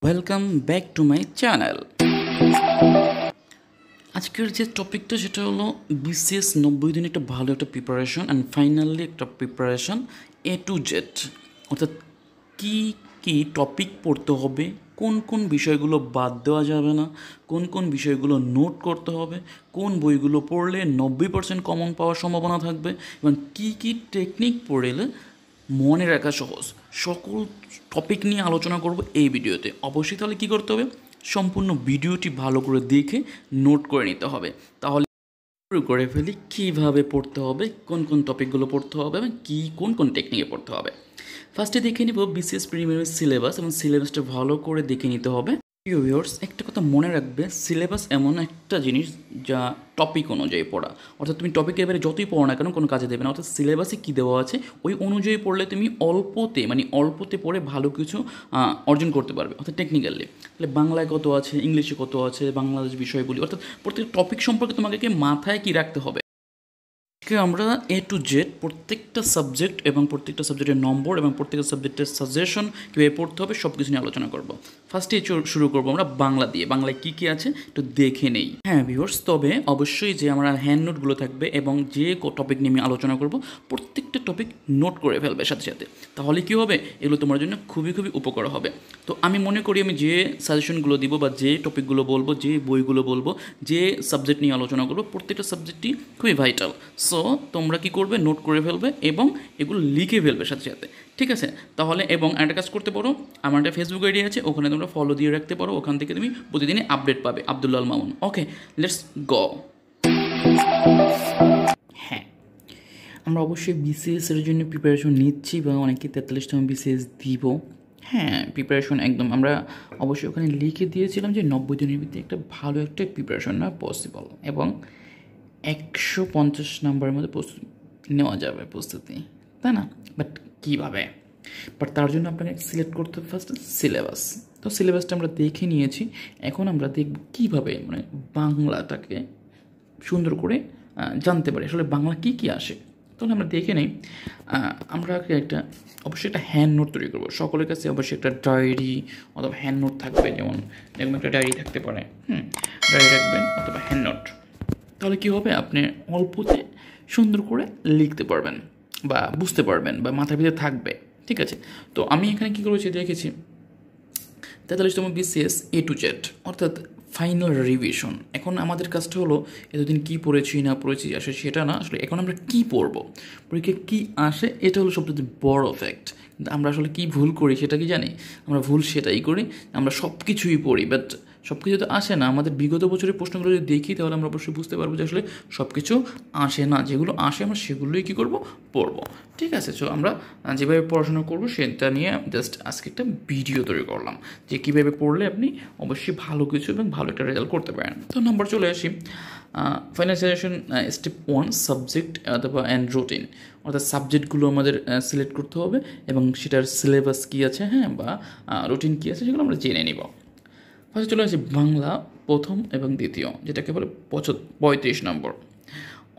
Welcome back to my channel. আজকের যে টপিকটা সেটা হলো বিসিএস 90 দিন একটা ভালো একটা প্রিপারেশন অ্যান্ড ফাইনালি একটা প্রিপারেশন A to Z, অর্থাৎ কী কী টপিক পড়তে হবে, কোন কোন বিষয়গুলো বাদ দেওয়া যাবে না, কোন কোন বিষয়গুলো নোট করতে হবে, কোন বইগুলো পড়লে 90% কমন পাওয়ার সম্ভাবনা থাকবে এবং কী কী টেকনিক পড়লে মনে রাখা সহজ, সকল টপিক নিয়ে আলোচনা করব এই ভিডিওতে। অবশ্যই তাহলে কী করতে হবে, সম্পূর্ণ ভিডিওটি ভালো করে দেখে নোট করে নিতে হবে। তাহলে শুরু করে ফেলি কীভাবে পড়তে হবে, কোন কোন টপিকগুলো পড়তে হবে এবং কী কোন কোন টেকনিকে পড়তে হবে। ফার্স্টে দেখে নিব বিসিএস প্রিলিমিনারি সিলেবাস, এবং সিলেবাসটা ভালো করে দেখে নিতে হবে। প্রিয় ভিউয়ার্স, একটা কথা মনে রাখবে, সিলেবাস এমন একটা জিনিস যা টপিক অনুযায়ী পড়া, অর্থাৎ তুমি টপিকের এবারে যতই পড়ো না কেন কোনো কাজে দেবে না। অর্থাৎ সিলেবাসে কী দেওয়া আছে ওই অনুযায়ী পড়লে তুমি অল্পতে পড়ে ভালো কিছু অর্জন করতে পারবে, অর্থাৎ টেকনিক্যালি। তাহলে বাংলায় কত আছে, ইংলিশে কত আছে, বাংলাদেশ বিষয়গুলি, অর্থাৎ প্রত্যেকটা টপিক সম্পর্কে তোমাকে মাথায় কী রাখতে হবে। আমরা A to Z প্রত্যেকটা সাবজেক্ট এবং প্রত্যেকটা সাবজেক্টের নম্বর এবং প্রত্যেকটা সাবজেক্টের সাজেশন কীভাবে পড়তে হবে সব কিছু নিয়ে আলোচনা করব। ফার্স্টে শুরু করবো আমরা বাংলা দিয়ে। বাংলায় কী কী আছে একটু দেখে নেই। হ্যাঁ ভিউয়ার্স, তবে অবশ্যই যে আমরা হ্যান্ড নোটগুলো থাকবে এবং যে টপিক নিয়ে আমি আলোচনা করব প্রত্যেকটা টপিক নোট করে ফেলবে সাথে সাথে। তাহলে কী হবে, এগুলো তোমার জন্য খুবই খুবই উপকার হবে। তো আমি মনে করি আমি যে সাজেশনগুলো দিব বা যে টপিকগুলো বলবো, যে বইগুলো বলবো, যে সাবজেক্ট নিয়ে আলোচনা করবো, প্রত্যেকটা সাবজেক্টই খুবই ভাইটাল। সো তোমরা কী করবে, নোট করে ফেলবে এবং এগুলো লিখে ফেলবে সাথে সাথে, ঠিক আছে? তাহলে এবং একটা কাজ করতে পারো, আমার একটা ফেসবুক আইডি আছে, ওখানে তোমরা ফলো দিয়ে রাখতে পারো, ওখান থেকে তুমি প্রতিদিনই আপডেট পাবে। আব্দুল্লাহ মামুন। ওকে, লেটস গো। হ্যাঁ, আমরা অবশ্যই বিসিএসের জন্য প্রিপারেশন নিচ্ছি বা অনেকে 43তম বিসিএস দিব। হ্যাঁ, প্রিপারেশন একদম আমরা অবশ্যই ওখানে লিখে দিয়েছিলাম যে 90 দিনের ভিতরে একটা ভালো একটা প্রিপারেশন নেওয়া পসিবল এবং 150 নাম্বারের মধ্যে প্রস্তুতি নেওয়া যাবে, প্রস্তুতি, তাই না? বাট কীভাবে? বাট তার জন্য আপনাকে সিলেক্ট করতে হবে ফার্স্ট সিলেবাস। তো সিলেবাসটা আমরা দেখে নিয়েছি, এখন আমরা দেখব কীভাবে মানে বাংলাটাকে সুন্দর করে জানতে পারি আসলে বাংলা কী কী আসে। তাহলে আমরা দেখে নেই। আমরা অবশ্যই একটা হ্যান্ড নোট তৈরি করবো। সকলের কাছে অবশ্যই একটা ডায়েরি অথবা হ্যান্ড নোট থাকবে, যেমন একটা ডায়েরি থাকতে পারে, ডায়েরি রাখবেন অথবা হ্যান্ড নোট। তাহলে কী হবে, আপনি অল্পতে সুন্দর করে লিখতে পারবেন বা বুঝতে পারবেন বা মাথার ভিতরে থাকবে, ঠিক আছে? তো আমি এখানে কী করেছি দেখেছি, 43তম বিসিএস A to Z, অর্থাৎ ফাইনাল রিভিশন। এখন আমাদের কাজটা হলো এতদিন কী পড়েছি না পড়েছি আসলে সেটা না, আসলে এখন আমরা কী পড়বো, পরীক্ষায় কী আসে, এটা হলো সবচেয়ে বড় ফ্যাক্ট। কিন্তু আমরা আসলে কী ভুল করি সেটা কি জানি? আমরা ভুল সেটাই করি, আমরা সব কিছুই পড়ি বাট সব কিছু তো আসে না। আমাদের বিগত বছরের প্রশ্নগুলো যদি দেখি তাহলে আমরা অবশ্যই বুঝতে পারবো যে আসলে সব কিছু আসে না, যেগুলো আসে আমরা সেগুলোই কী করবো, পড়বো, ঠিক আছে? সো আমরা যেভাবে পড়াশোনা করবো সেটা নিয়ে জাস্ট আজকে একটা ভিডিও তৈরি করলাম যে কীভাবে পড়লে আপনি অবশ্যই ভালো কিছু এবং ভালো একটা রেজাল্ট করতে পারেন। তো নাম্বার চলে আসি। ফাইনাল সাজেশন স্টেপ 1, সাবজেক্ট অথবা অ্যান্ড রুটিন, অর্থাৎ সাবজেক্টগুলো আমাদের সিলেক্ট করতে হবে এবং সেটার সিলেবাস কী আছে, হ্যাঁ, বা রুটিন কী আছে সেগুলো আমরা জেনে নিব। ফার্স্টে চলে আসি বাংলা প্রথম এবং দ্বিতীয়, যেটাকে বলে 35 নম্বর।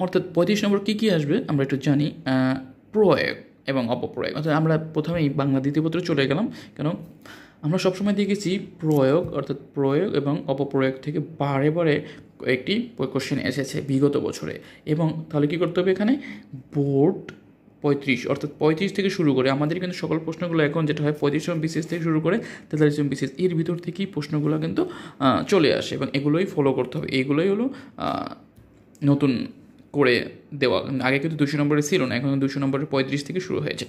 অর্থাৎ 35 নম্বর কী কী আসবে আমরা একটু জানি। প্রয়োগ এবং অপপ্রয়োগ, অর্থাৎ আমরা প্রথমেই বাংলা দ্বিতীয় পত্রে চলে গেলাম, কেন আমরা সবসময় দেখেছি প্রয়োগ, অর্থাৎ প্রয়োগ এবং অপপ্রয়োগ থেকে বারে বারে একটি কোশ্চেন এসেছে বিগত বছরে। এবং তাহলে কী করতে হবে, এখানে বোর্ড 35, অর্থাৎ 35 থেকে শুরু করে আমাদের কিন্তু সকল প্রশ্নগুলো এখন যেটা হয় 35তম বিসিএস থেকে শুরু করে 43তম বিসিএস, এর ভিতর থেকেই প্রশ্নগুলো কিন্তু চলে আসে এবং এগুলোই ফলো করতে হবে। এইগুলোই হলো নতুন করে দেওয়া। আগে কিন্তু 200 নম্বরে ছিল না, এখন 200 নম্বরের 35 থেকে শুরু হয়েছে।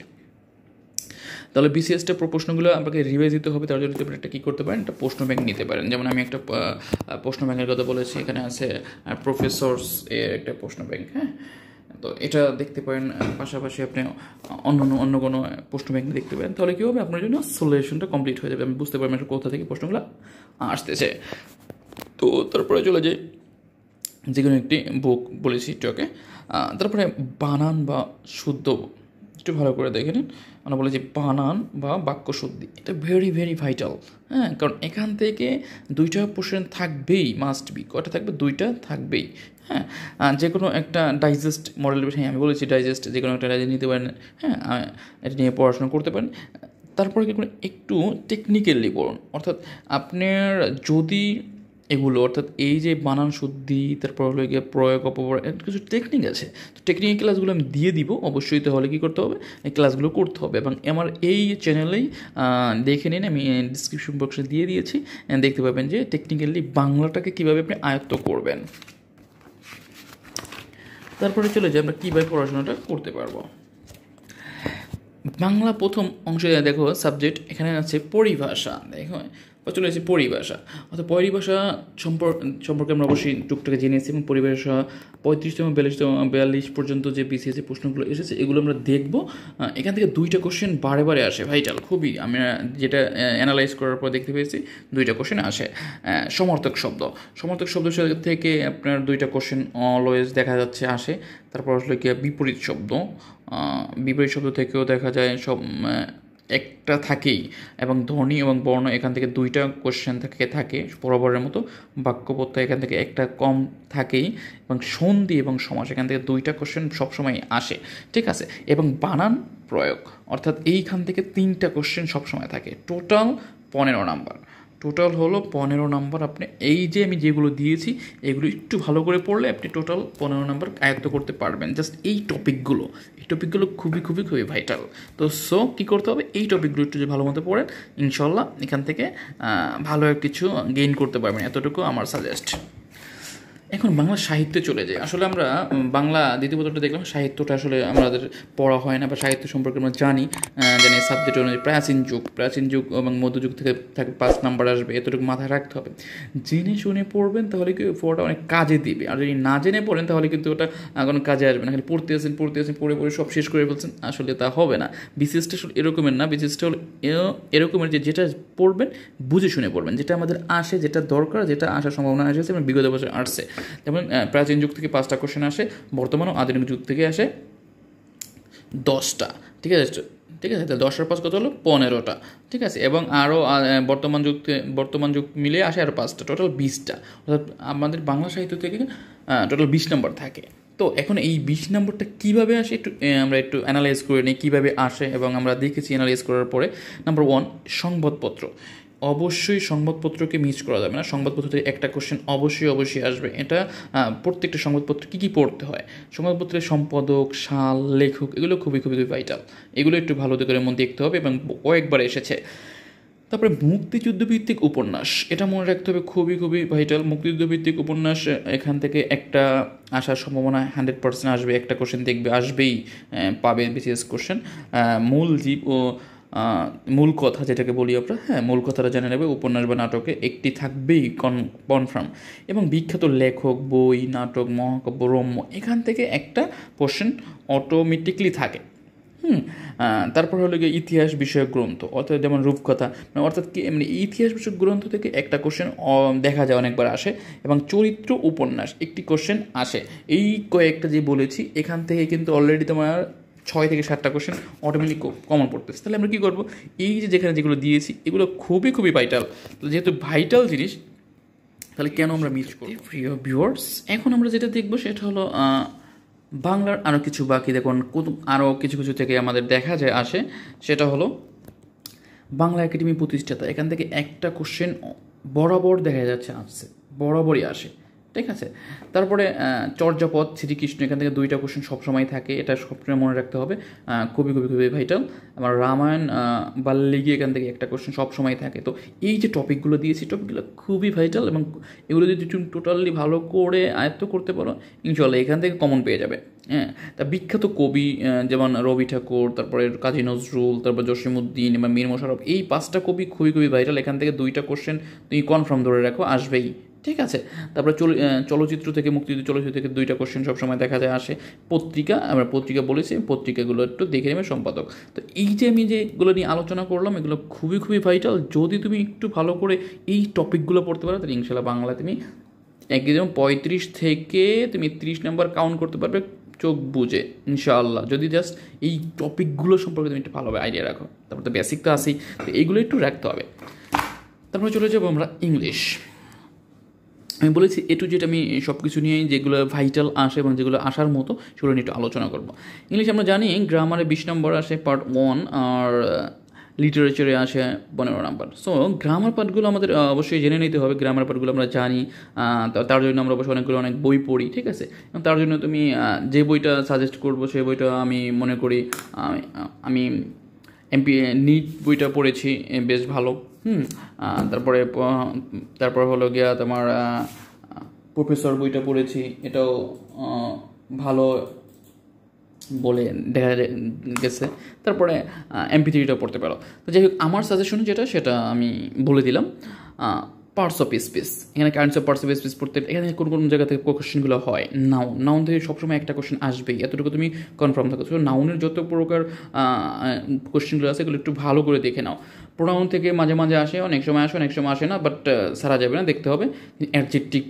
তাহলে বিসিএসটা প্রশ্নগুলো আপনাকে রিভাইজ দিতে হবে, তার জন্য আপনি একটা কী করতে পারেন, একটা প্রশ্ন ব্যাংক নিতে পারেন। যেমন আমি একটা প্রশ্ন ব্যাংকের কথা বলেছি, এখানে আছে প্রফেসরস এর একটা প্রশ্ন ব্যাংক, হ্যাঁ। তো এটা দেখতে পারেন, পাশাপাশি আপনি অন্য কোনো প্রশ্ন ব্যাংক দেখতে পারেন। তাহলে কী হবে, আপনার জন্য সলিউশনটা কমপ্লিট হয়ে যাবে, আমি বুঝতে পারবেন কোথা থেকে প্রশ্নগুলো আসতেছে। তো তারপরে চলে যাই, যে কোনো একটি বুক বলেছি এটাকে। তারপরে বানান বা শুদ্ধ একটু ভালো করে দেখে নিন। আমরা বলি যে বানান বা বাক্য শুদ্ধি, এটা ভেরি ভেরি ভাইটাল, হ্যাঁ, কারণ এখান থেকে 2টা পোর্শন থাকবেই, মাস্ট বি। কটা থাকবে? 2টা থাকবেই, হ্যাঁ। যে কোনো একটা ডাইজেস্ট মডেল, হ্যাঁ আমি বলেছি ডাইজেস্ট, যে কোনো একটা ডাইজেস্ট নিতে পারেন, হ্যাঁ, এটা নিয়ে পড়াশোনা করতে পারেন। তারপরে কি করুন, একটু টেকনিক্যালি পড়ুন। অর্থাৎ আপনার যদি এগুলো অর্থাৎ এই যে বানান শুদ্ধি, তারপর হলো গিয়ে প্রয়োগ অপপ্রয়োগ, কিছু টেকনিক আছে। তো টেকনিক্যাল ক্লাসগুলো আমি দিয়ে দিব অবশ্যই। তাহলে কী করতে হবে, এই ক্লাসগুলো করতে হবে। এবং আমার এই চ্যানেলেই দেখে নিন, আমি ডিসক্রিপশন বক্সে দিয়ে দিয়েছি, দেখতে পাবেন যে টেকনিক্যালি বাংলাটাকে কীভাবে আপনি আয়ত্ত করবেন। তারপরে চলে যাই আমরা কীভাবে পড়াশোনাটা করতে পারবো। বাংলা প্রথম অংশে দেখো সাবজেক্ট, এখানে আছে পরিভাষা। দেখো চলে এসেছে পরিভাষা। অর্থাৎ পরিভাষা সম্পর্কে আমরা অবশ্যই টুকটাকে জেনেছি, এবং পরিভাষা 35তম 42 পর্যন্ত যে বিসিএসসি প্রশ্নগুলো এসেছে এগুলো আমরা দেখব। এখান থেকে 2টা কোশ্চেন বারে বারে আসে, ভাইটাল খুবই। আমি যেটা অ্যানালাইজ করার পর দেখতে পেয়েছি 2টা কোশ্চেন আসে। সমর্থক শব্দ থেকে আপনার 2টা কোশ্চেন অলওয়েজ দেখা যাচ্ছে আসে। তারপর আসলে কি বিপরীত শব্দ থেকেও দেখা যায় সব একটা থাকেই, এবং ধ্বনি এবং বর্ণ এখান থেকে 2টা কোশ্চেন থাকে বরাবরের মতো। বাক্য প্রত্যয় এখান থেকে একটা কম থাকেই, এবং সন্ধি এবং সমাস এখান থেকে 2টা কোশ্চেন সবসময় আসে, ঠিক আছে। এবং বানান প্রয়োগ অর্থাৎ এইখান থেকে 3টা কোশ্চেন সবসময় থাকে। টোটাল 15 নাম্বার, টোটাল হলো 15 নাম্বার। আপনি এই যে আমি যেগুলো দিয়েছি এগুলো একটু ভালো করে পড়লে আপনি টোটাল 15 নাম্বার আয়ত্ত করতে পারবেন। জাস্ট এই টপিকগুলো খুবই খুবই খুবই ভাইটাল। তো কী করতে হবে, এই টপিকগুলো একটু যে ভালো মতো পড়েন, ইনশাল্লাহ এখান থেকে ভালো কিছু গেইন করতে পারবেন, এতটুকু আমার সাজেস্ট। এখন বাংলা সাহিত্যে চলে যায়। আসলে আমরা বাংলা দ্বিতীয় পত্রটা দেখলাম, সাহিত্যটা আসলে আমাদের পড়া হয় না, বা সাহিত্য সম্পর্কে আমরা জানি সাবজেক্ট অনুযায়ী প্রাচীন যুগ এবং মধ্যযুগ থেকে 5 নাম্বার আসবে, এতটুকু মাথায় রাখতে হবে। জেনে শুনে পড়বেন তাহলে কি পড়াটা অনেক কাজে দিবে। আর যদি না জেনে পড়েন তাহলে কিন্তু ওটা কোনো কাজে আসবে না। খালি পড়তে আসেন পড়ে সব শেষ করে ফেলছেন, আসলে তা হবে না। বিসিএসটা আসলে এরকমের না, বিসিএসটা হলো এরকমের যে যেটা পড়বেন বুঝে শুনে পড়বেন, যেটা আমাদের আসে, যেটা দরকার, যেটা আসার সম্ভাবনা এসেছে এবং বিগত বছর আসছে। যেমন প্রাচীন যুগ থেকে 5টা কোশ্চেন আসে, বর্তমান ও আধুনিক যুগ থেকে আসে 10টা, ঠিক আছে। 10 আর 5 কত হলো 15টা, ঠিক আছে। এবং আরও বর্তমান যুগ মিলে আসে আরও 5টা, টোটাল 20টা। অর্থাৎ আমাদের বাংলা সাহিত্য থেকে টোটাল 20 নম্বর থাকে। তো এখন এই 20 নম্বরটা কীভাবে আসে আমরা একটু অ্যানালাইজ করে নিই কীভাবে আসে, এবং আমরা দেখেছি অ্যানালাইজ করার পরে। নাম্বার 1, সংবাদপত্র। অবশ্যই সংবাদপত্রকে মিস করা যাবে না। সংবাদপত্র থেকে একটা কোশ্চেন অবশ্যই আসবে। এটা প্রত্যেকটা সংবাদপত্র কী পড়তে হয়, সংবাদপত্রের সম্পাদক, সাল, লেখক, এগুলো খুবই ভাইটাল। এগুলো একটু ভালো করে মন দেখতে হবে, এবং কয়েকবার এসেছে। তারপরে মুক্তিযুদ্ধভিত্তিক উপন্যাস, এটা মনে রাখতে হবে, খুবই ভাইটাল। মুক্তিযুদ্ধভিত্তিক উপন্যাস এখান থেকে একটা আসার সম্ভাবনা 100% আসবে। একটা কোশ্চেন দেখবে আসবেই, পাবে বিসিএস কোশ্চেন। মূল জীব ও মূল কথা যেটাকে বলি আমরা, মূল কথাটা জেনে নেবে। উপন্যাস বা নাটকে একটি থাকবেই কনফার্ম। এবং বিখ্যাত লেখক, বই, নাটক, মহাকাব্য, রম্য, এখান থেকে একটা কোশ্চেন অটোমেটিকলি থাকে। তারপর হলো গিয়ে ইতিহাস বিষয়ক গ্রন্থ, অর্থাৎ যেমন রূপকথা, অর্থাৎ কি ইতিহাস বিষয়ক গ্রন্থ থেকে একটা কোশ্চেন দেখা যায়, অনেকবার আসে। এবং চরিত্র উপন্যাস একটি কোশ্চেন আসে। এই কয়েকটা যে বলেছি এখান থেকে কিন্তু অলরেডি তোমার 6 থেকে 7টা কোশ্চেন অটোমেটিক কমন পড়তেছে। তাহলে আমরা কী করবো, এই যে যেখানে যেগুলো দিয়েছি এগুলো খুবই ভাইটাল। যেহেতু ভাইটাল জিনিস, তাহলে কেন আমরা মিস করব। প্রিয় ভিউয়ার্স, এখন আমরা যেটা দেখবো সেটা হলো বাংলার আরও কিছু বাকি। দেখুন আরও কিছু থেকে আমাদের দেখা যায় আসে, সেটা হলো বাংলা একাডেমি প্রতিষ্ঠাতা। এখান থেকে একটা কোশ্চেন বরাবর দেখা যাচ্ছে আসছে, বরাবরই আসে, ঠিক আছে। তারপরে চর্যাপদ, শ্রীকৃষ্ণ, এখান থেকে 2টা কোশ্চেন সবসময় থাকে, এটা সবসময় মনে রাখতে হবে, খুবই ভাইটাল। আমার রামায়ণ, বাল্মীকি, এখান থেকে একটা কোশ্চেন সবসময় থাকে। তো এই যে টপিকগুলো দিয়েছি, টপিকগুলো খুবই ভাইটাল, এবং এগুলো যদি তুমি টোটালি ভালো করে আয়ত্ত করতে পারো, ইনশাল্লাহ এখান থেকে কমন পেয়ে যাবে। তা বিখ্যাত কবি যেমন রবি ঠাকুর, তারপরে কাজী নজরুল, তারপর জসিমউদ্দিন এবং মীর মশাররফ, এই 5টা কবি খুবই ভাইটাল। এখান থেকে 2টা কোশ্চেন তুমি কনফার্ম ধরে রাখো, আসবেই, ঠিক আছে। তারপরে চলচ্চিত্র থেকে, মুক্তিযুদ্ধ চলচ্চিত্র থেকে 2টা কোশ্চেন সবসময় দেখা যায় আসে। আমরা পত্রিকা বলেছি, পত্রিকাগুলো একটু দেখে নেবে, সম্পাদক। তো এই যে আমি যেগুলো নিয়ে আলোচনা করলাম এগুলো খুবই ভাইটাল। যদি তুমি একটু ভালো করে এই টপিকগুলো পড়তে পারো, তাহলে ইনশাল্লাহ বাংলা তুমি একদম 35 থেকে তুমি 30 নাম্বার কাউন্ট করতে পারবে চোখ বুঝে, ইনশাআল্লাহ। যদি জাস্ট এই টপিকগুলো সম্পর্কে তুমি একটু ভালোভাবে আইডিয়া রাখো। তারপর তো বেসিক তো আছেই, তো এইগুলো একটু রাখতে হবে। তারপরে চলে যাবো আমরা ইংলিশ। আমি বলেছি যেটা আমি সব কিছু নিয়ে যেগুলো ভাইটাল আসে এবং যেগুলো আসার মতো সেগুলো নিয়ে একটু আলোচনা করবো। ইংলিশ আমরা জানি গ্রামারে 20 নম্বর আসে পার্ট 1, আর লিটারেচারে আসে 15 নাম্বার। সো গ্রামার পার্টগুলো আমাদের অবশ্যই জেনে নিতে হবে। গ্রামার পার্টগুলো আমরা জানি, তার জন্য আমরা অবশ্যই অনেক বই পড়ি, ঠিক আছে। এবং তার জন্য তুমি যে বইটা সাজেস্ট করবো সেই বইটা আমি মনে করি আমি এমপি নিট বইটা পড়েছি, বেশ ভালো। তারপরে হলো গিয়া তোমার প্রফেসর বইটা পড়েছি, এটাও ভালো বলে দেখা গেছে। তারপরে MP3টা পড়তে পারো। তো যাই হোক, আমার সাজেশন যেটা সেটা আমি বলে দিলাম। পার্টস অফ স্পেস, এখানে kinds of parts of speech পড়তে এখানে কোন জায়গা থেকে কোশ্চেনগুলো হয়। নাউন থেকে সবসময় একটা কোশ্চেন আসবেই, এতটুকু তুমি কনফার্ম থাকো। সো নাউনের যত প্রকার কোশ্চেনগুলো আছে এগুলো একটু ভালো করে দেখে নাও। প্রোনাউন থেকে মাঝে মাঝে আসে, অনেক সময় আসে না, বাট সারা যাবে না, দেখতে হবে। অ্যাডজেক্টিভ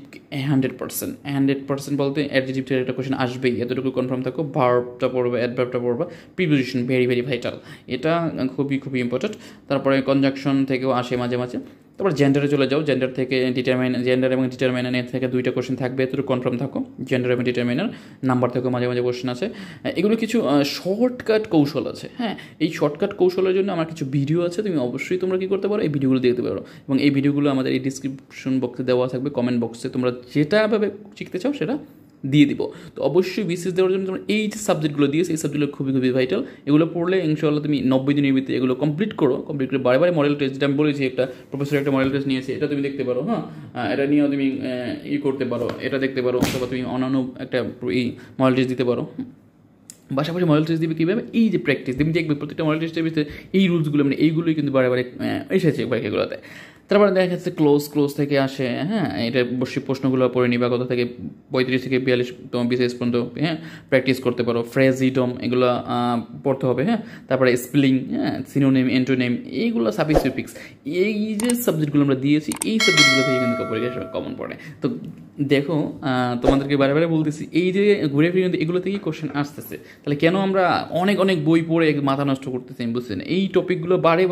100% বলতে অ্যাডজেক্টিভ থেকে একটা কোশ্চেন আসবেই, এতটুকু কনফার্ম থাকো। ভার্বটা পড়বে, অ্যাডভার্বটা পড়বে, প্রিপোজিশন ভেরি ভাইটাল, এটা খুবই ইম্পর্টেন্ট। তারপরে কনজাংশন থেকেও আসে মাঝে মাঝে। তারপর জেন্ডারে চলে যাও, জেন্ডার এবং ডিটারমাইনার থেকে 2টা কোশ্চেন থাকবে, এতটুকু কনফার্ম থাকো। জেন্ডার এবং ডিটারমাইনার নাম্বার থেকেও মাঝে মাঝে কোশ্চেন আছে। এগুলো কিছু শর্টকাট কৌশল আছে। হ্যাঁ, এই শর্টকাট কৌশলের জন্য আমার কিছু ভিডিও আছে, অবশ্যই তোমরা কী করতে পারো, এই ভিডিওগুলো দেখতে পারো। এবং এই ভিডিওগুলো আমাদের এই ডিসক্রিপশন বক্সে দেওয়া থাকবে, কমেন্ট বক্সে তোমরা যেটাভাবে শিখতে চাও সেটা দিয়ে দিব। তো অবশ্যই বিসিএস দেওয়ার জন্য তোমরা এই যে সাবজেক্টগুলো দিয়েছে, এই সাবজেক্টগুলো খুবই ভাইটাল। এগুলো পড়লে ইনশাআল্লাহ তুমি 90 দিনের ভিতরে এগুলো কমপ্লিট করে বারে মডেল টেস্ট, যেটা আমি বলেছি, একটা প্রফেসর একটা মডেল টেস্ট নিয়েছে, এটা তুমি দেখতে পারো। হ্যাঁ, এটা নিয়েও তুমি করতে পারো, এটা দেখতে পারো, অথবা তুমি অন্যান্য একটা এই মডেল টেস্ট দিতে পারো। পাশাপাশি মডেল টেস্ট দিবে কীভাবে, এই যে প্র্যাকটিস তুমি দেখবে প্রত্যেকটা মডেল টেস্টের ভিতরে এই রুলসগুলো, মানে এইগুলোই কিন্তু বারে এসেছে এগুলোতে। তারপরে দেখা যাচ্ছে ক্লোজ থেকে আসে। হ্যাঁ, এটা অবশ্যই প্রশ্নগুলো পড়ে নিবা, কত থেকে 35 থেকে 42 তোমার BCS পর্যন্ত। হ্যাঁ, প্র্যাকটিস করতে পারো। ফ্রেজিডম এগুলো পড়তে হবে। হ্যাঁ, তারপরে স্পেলিং, হ্যাঁ, সিনোনিম, এন্টোনিম, এইগুলো সাফিক্স সুফিক্স, এই যে সাবজেক্টগুলো আমরা দিয়েছি, এই সাবজেক্টগুলো থেকে কিন্তু পরীক্ষা কমন পড়ে। তো দেখো, তোমাদেরকে বারে বলতেছি, এই যে ঘুরে ফিরে কিন্তু এগুলো থেকেই কোশ্চেন আসতেছে। তাহলে কেন আমরা অনেক বই পড়ে মাথা নষ্ট করতেছি, আমি বুঝছি না। এই টপিকগুলো বারে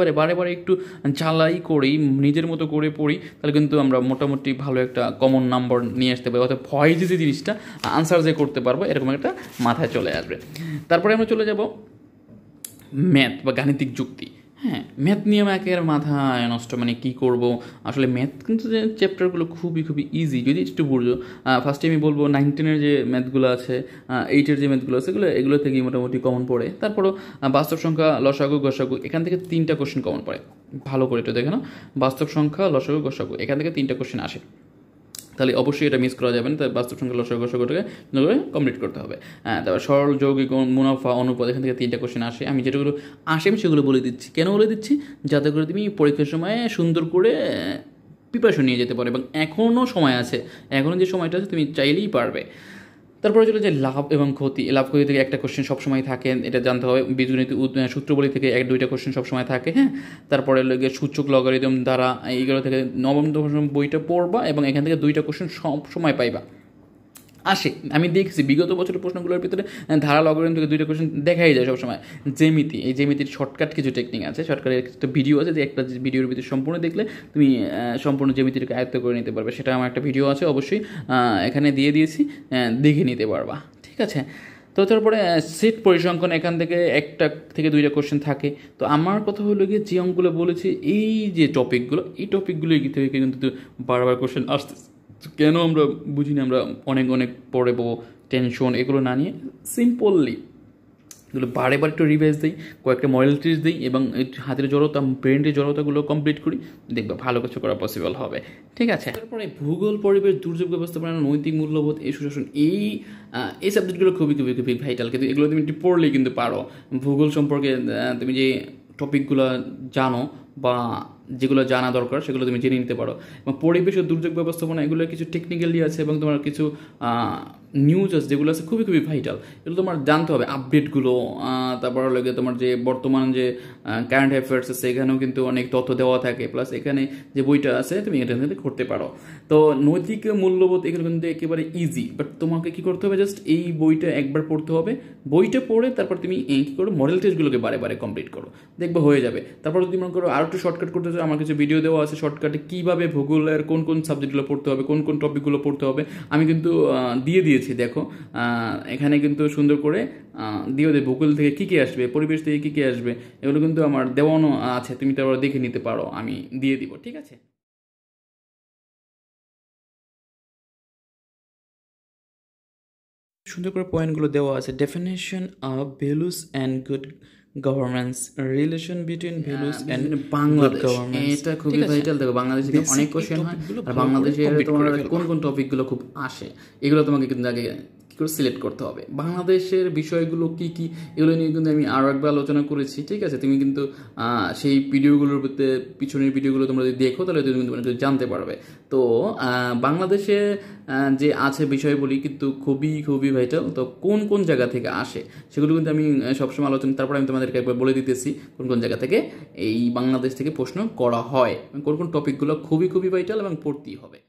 একটু জ্বালাই করেই নিজের মতো করে পড়ি, তাহলে কিন্তু আমরা মোটামুটি ভালো একটা কমন নাম্বার নিয়ে আসতে পারি, অর্থাৎ ভয় যে জিনিসটা আনসার যে করতে পারবো, এরকম একটা মাথায় চলে আসবে। তারপরে আমরা চলে যাব ম্যাথ বা গাণিতিক যুক্তি। হ্যাঁ, ম্যাথ নিয়ে একের মাথায় নষ্ট, মানে কী করবো আসলে। ম্যাথ কিন্তু যে চ্যাপ্টারগুলো খুবই ইজি, যদি একটু বুঝো। ফার্স্টে আমি বলবো 9, 10-এর যে ম্যাথগুলো আছে, 8-এর যে ম্যাথগুলো আছে, এগুলো থেকেই মোটামুটি কমন পড়ে। তারপরও বাস্তব সংখ্যা, লসাগু, গসাগু, এখান থেকে 3টা কোশ্চেন কমন পড়ে। ভালো করে একটু দেখে নাও, বাস্তব সংখ্যা, লসাগু, গসাগু, এখান থেকে 3টা কোশ্চেন আসে। তাহলে অবশ্যই এটা মিস করা যাবে না। তাই বাস্তব সংখ্যা, লসাগু, গসাগুটাকে কমপ্লিট করতে হবে। তারপর সরল, যৌগিক, মুনাফা, অনুপাত, এখান থেকে 3টা কোশ্চেন আসে। আমি যেগুলো আসে আমি সেগুলো বলে দিচ্ছি। কেন বলে দিচ্ছি? যাতে করে তুমি পরীক্ষার সময় সুন্দর করে প্রিপারেশন নিয়ে যেতে পারো, এবং এখনও সময় আছে, এখনও যে সময়টা আছে তুমি চাইলেই পারবে। তারপরে চলে যে লাভ এবং ক্ষতি। লাভ ক্ষতি থেকে একটা কোশ্চেন সবসময় থাকে, এটা জানতে হবে। বীজগণিত সূত্রবলী থেকে 1-2টা কোশ্চেন সবসময় থাকে। হ্যাঁ, তারপরে সূচক, লগারিদম, দ্বারা, এইগুলো থেকে নবম দশম বইটা পড়বা, এবং এখান থেকে 2টা কোশ্চেন সবসময় পাইবা, আসে। আমি দেখছি বিগত বছরের প্রশ্নগুলোর ভিতরে ধারা, লগারিদম থেকে 2টা কোশ্চেন দেখাই যায় সবসময়। জ্যামিতি, এই জ্যামিতির শর্টকাট কিছু টেকনিক আছে, শর্টকাটের একটা ভিডিও আছে, যে একটা ভিডিওর ভিতরে সম্পূর্ণ দেখলে তুমি সম্পূর্ণ জ্যামিতিটাকে আয়ত্ত করে নিতে পারবে। সেটা আমার একটা ভিডিও আছে, অবশ্যই এখানে দিয়ে দিয়েছি, দেখে নিতে পারবা, ঠিক আছে। তো তারপরে সেট পরিসংখ্যান, এখান থেকে 1 থেকে 2টা কোশ্চেন থাকে। তো আমার কথা হলো গিয়ে, যে অঙ্কগুলো বলেছি, এই যে টপিকগুলো, এই টপিকগুলো থেকে কিন্তু বারবার কোশ্চেন আসতেছে। কেন আমরা বুঝি না, আমরা অনেক পড়ে পাবো, টেনশন এগুলো না নিয়ে সিম্পললি এগুলো বারে একটু রিভাইজ দিই, কয়েকটা মডেল টেস্ট দিই, এবং হাতের জড়তা, ব্রেনের জড়তাগুলো কমপ্লিট করি, দেখবে ভালো কিছু করা পসিবল হবে, ঠিক আছে। তারপরে ভূগোল, পরিবেশ, দুর্যোগ ব্যবস্থাপনা, নৈতিক মূল্যবোধ, এই সুশাসন, এই সাবজেক্টগুলো খুবই ভাইটাল, কিন্তু এগুলো তুমি একটু পড়লেই কিন্তু পারো। ভূগোল সম্পর্কে তুমি যে টপিকগুলো জানো বা যেগুলো জানা দরকার সেগুলো তুমি জেনে নিতে পারো। এবং পরিবেশ ও দুর্যোগ ব্যবস্থাপনা, এগুলো কিছু টেকনিক্যালি আছে, এবং তোমার কিছু নিউজ আছে যেগুলো আছে খুবই ভাইটাল, এগুলো তোমার জানতে হবে, আপডেটগুলো। তারপর লাগে তোমার যে বর্তমান যে কারেন্ট অ্যাফেয়ার্স আছে, এখানেও কিন্তু অনেক তথ্য দেওয়া থাকে, প্লাস এখানে যে বইটা আছে তুমি এটা করতে পারো। তো নৈতিক মূল্যবোধ, এগুলো কিন্তু একেবারে ইজি, বাট তোমাকে কী করতে হবে, জাস্ট এই বইটা একবার পড়তে হবে। বইটা পড়ে তারপর তুমি কী করো, মডেল টেস্টগুলোকে বারে কমপ্লিট করো, দেখবে হয়ে যাবে। তারপর যদি মনে করো আরও একটু শর্টকাট করতে চাও, আমার কিছু ভিডিও দেওয়া আছে শর্টকাটে কীভাবে ভূগোলের কোন কোন সাবজেক্টগুলো পড়তে হবে, কোন কোন টপিকগুলো পড়তে হবে আমি কিন্তু দিয়ে দিয়েছি। দেখো এখানে কিন্তু সুন্দর করে দিয়ে দেয় ভূগোল থেকে কী কী আসবে, পরিবেশ থেকে কী কী আসবে, এগুলো কিন্তু আমার দেওয়ানো আছে, তুমি তারপর দেখে নিতে পারো, আমি দিয়ে দিব। ঠিক আছে, সুন্দর করে পয়েন্টগুলো দেওয়া আছে। Definition of values and good governance, relation between values and Bangladesh, এটা খুবই ভাইটাল। দেখো বাংলাদেশে অনেক কোশ্চেন হয়, আর বাংলাদেশে তোমার কোন কোন টপিকগুলো খুব আসে এগুলো তোমাকে কিন্তু আগে করে সিলেক্ট করতে হবে। বাংলাদেশের বিষয়গুলো কি কি এগুলো নিয়ে কিন্তু আমি আরও একবার আলোচনা করেছি। ঠিক আছে, তুমি কিন্তু সেই ভিডিওগুলোর পিছনের ভিডিওগুলো তোমরা যদি দেখো তাহলে তুমি কিন্তু জানতে পারবে। তো বাংলাদেশে যে আছে বিষয়গুলি কিন্তু খুবই খুবই ভাইটাল। তো কোন কোন জায়গা থেকে আসে সেগুলো কিন্তু আমি সবসময় আলোচনা, তারপরে আমি তোমাদেরকে একবার বলে দিতেছি কোন কোন জায়গা থেকে এই বাংলাদেশ থেকে প্রশ্ন করা হয়, কোন কোন টপিকগুলো খুবই খুবই ভাইটাল এবং পড়তেই হবে।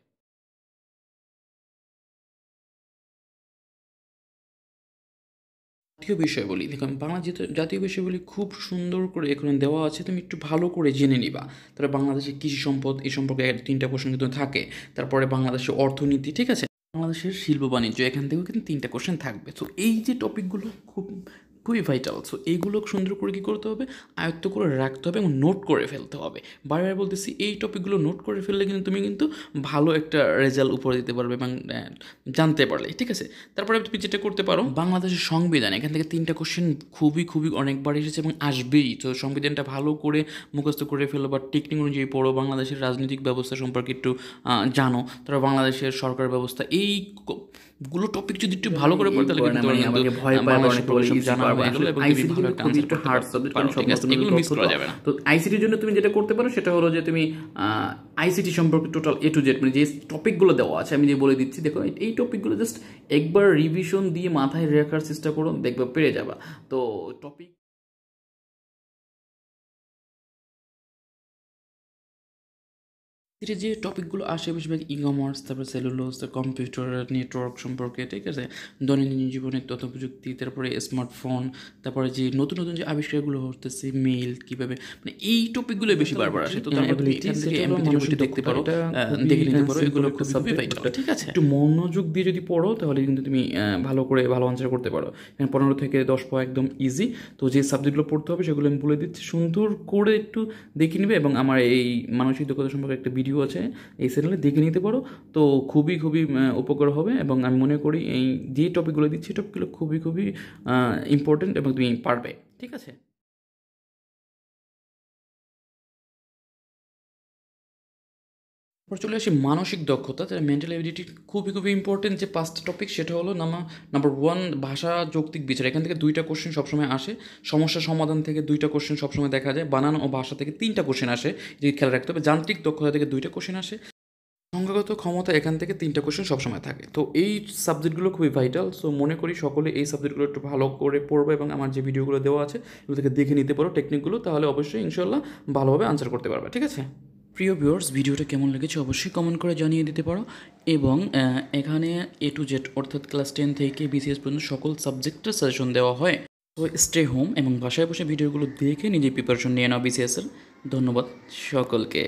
জাতীয় বিষয়বলি, দেখুন বাংলা জাতীয় বিষয়বলি খুব সুন্দর করে এখানে দেওয়া আছে, তুমি একটু ভালো করে জেনে নিবা। তারপরে বাংলাদেশের কৃষি সম্পদ এই সম্পর্কে 3টা কোশ্চেন কিন্তু থাকে। তারপরে বাংলাদেশের অর্থনীতি, ঠিক আছে, বাংলাদেশের শিল্প বাণিজ্য, এখান থেকেও কিন্তু 3টা কোশ্চেন থাকবে। তো এই যে টপিকগুলো খুবই ভাইটাল। সো এইগুলো সুন্দর করে কী করতে হবে, আয়ত্ত করে রাখতে হবে এবং নোট করে ফেলতে হবে। বারবার বলতেছি, এই টপিকগুলো নোট করে ফেললে কিন্তু তুমি কিন্তু ভালো একটা রেজাল্ট উপরে দিতে পারবে এবং জানতে পারলে। ঠিক আছে, তারপরে তুমি যেটা করতে পারো, বাংলাদেশের সংবিধান, এখান থেকে 3টা কোশ্চেন খুবই খুবই অনেকবার এসেছে এবং আসবেই। তো সংবিধানটা ভালো করে মুখস্থ করে ফেলো বা টেকনিক অনুযায়ী পড়ো, বাংলাদেশের রাজনৈতিক ব্যবস্থা সম্পর্কে একটু জানো, তারপর বাংলাদেশের সরকার ব্যবস্থা, এইগুলো টপিক যদি একটু ভালো করে পড়তে লাগে আমাকে ভয় পায় অনেক জানা হয়ে গেল এবং আইসিটি কিন্তু খুবই একটু হার্ড সাবজেক্ট, কারণ এগুলো মিস করা যাবে না। তো আইসিটির জন্য তুমি যেটা করতে পারো সেটা হলো যে তুমি আইসিটি সম্পর্কে টোটাল A to Z মানে যে টপিকগুলো দেওয়া আছে আমি যে বলে দিচ্ছি, দেখো এই টপিকগুলো জাস্ট একবার রিভিশন দিয়ে মাথায় রাখার চেষ্টা করো, দেখবে পেরে যাবা। তো টপিক এটা যে টপিকগুলো আসে বেশিরভাগ ই-কমার্স, তারপরে সেলুলোজ, কম্পিউটার নেটওয়ার্ক সম্পর্কে, ঠিক আছে, দৈনন্দিন জীবনের তথ্য প্রযুক্তি, তারপরে স্মার্টফোন, তারপরে যে নতুন নতুন যে আবিষ্কারগুলো হচ্ছে, মেইল কীভাবে, মানে এই টপিকগুলো বেশি বারবার আসে। তো তারপরে তুমি এখান থেকে এমপিটি দেখতে পারো, দেখে নিতে পারো, এগুলো খুব ভাইটাল। ঠিক আছে, একটু মনোযোগ দিয়ে যদি পড়ো তাহলে কিন্তু তুমি ভালো করে ভালো আনসার করতে পারো। 15 থেকে 10 পাওয়া একদম ইজি। তো যে সাবজেক্টগুলো পড়তে হবে সেগুলো আমি বলে দিচ্ছি, সুন্দর করে একটু দেখে নিবে এবং আমার এই মানসিক দক্ষতা সম্পর্কে একটা ভিডিও আছে এই চ্যানেলে, দেখে নিতে পারো। তো খুবই খুবই উপকার হবে এবং আমি মনে করি এই যে টপিকগুলো দিচ্ছি টপিকগুলো খুবই খুবই ইম্পর্টেন্ট এবং তুমি পারবে। ঠিক আছে, চলে আসি মানসিক দক্ষতা, তাহলে মেন্টাল এবিলিটি খুবই খুবই ইম্পর্টেন্ট। যে 5টা টপিক সেটা হলো নাম্বার 1 ভাষা যৌক্তিক বিচার, এখান থেকে 2টা কোশ্চেন সবসময় আসে। সমস্যা সমাধান থেকে 2টা কোশ্চেন সবসময় দেখা যায়। বানান ও ভাষা থেকে 3টা কোশ্চেন আসে, যদি খেয়াল রাখতে হবে। যান্ত্রিক দক্ষতা থেকে 2টা কোশ্চেন আসে। সংখ্যাগত ক্ষমতা, এখান থেকে 3টা কোশ্চেন সবসময় থাকে। তো এই সাবজেক্টগুলো খুবই ভাইটাল। সো মনে করি সকলে এই সাবজেক্টগুলো একটু ভালো করে পড়বে এবং আমার যে ভিডিওগুলো দেওয়া আছে এগুলো থেকে দেখে নিতে পারো টেকনিকগুলো, তাহলে অবশ্যই ইনশাল্লাহ ভালোভাবে আনসার করতে পারবে। ঠিক আছে, প্রিয় ভিউয়ার্স, ভিডিওটা কেমন লেগেছে অবশ্যই কমেন্ট করে জানিয়ে দিতে পারো। এবং এখানে A to Z অর্থাৎ ক্লাস 10 থেকে BCS পর্যন্ত সকল সাবজেক্টের সাজেশন দেওয়া হয়। তো স্টে হোম এবং বাসায় বসে ভিডিওগুলো দেখে নিজে প্রিপারেশন নিয়ে নাও BCS এর। ধন্যবাদ সকলকে।